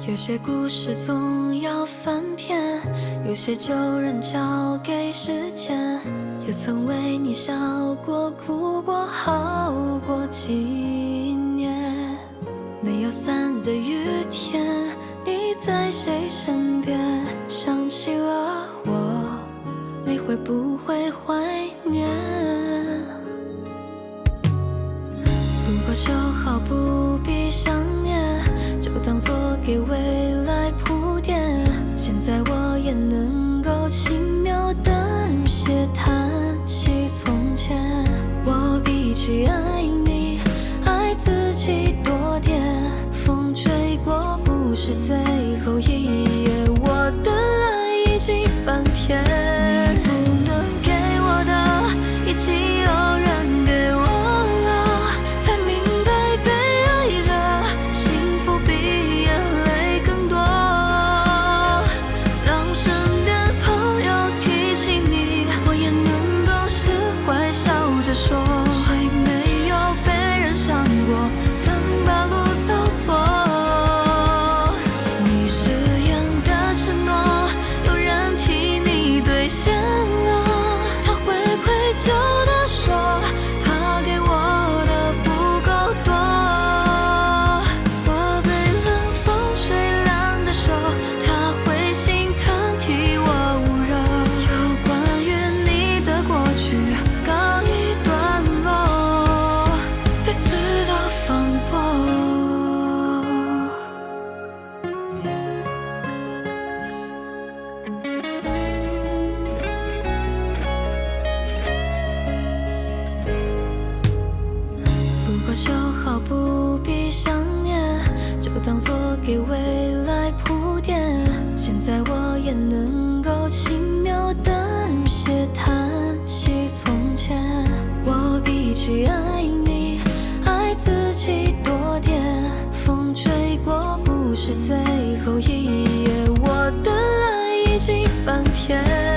有些故事总要翻篇，有些旧人交给时间。也曾为你笑过、哭过、好过几年。没有伞的雨天，你在谁身边？想起了我，你会不会怀念？如果就好不必想念，就当作给未来铺垫。现在我也能够轻描淡写谈起从前。我比起爱你，爱自己多点。风吹过不是最后一页，我的爱已经翻篇。你不能给我的，已经有人给我了，才明白被爱着，幸福比眼泪更多。当身边朋友提起你，我也能够释怀，笑着说，谁没有被人伤过，曾把路走错。你誓言的承诺，有人替你兑现了，他会愧疚地说，他给我的不够多。我被冷风吹烂的手，他会心疼替我捂热。有关于你的过去，告一段落，彼此都放过。如果就好不必想念，就当作给未来铺垫。现在我也能够轻描淡写谈起从前。我比起爱你，爱自己多点。风吹过不是最后一页，我的爱已经翻篇。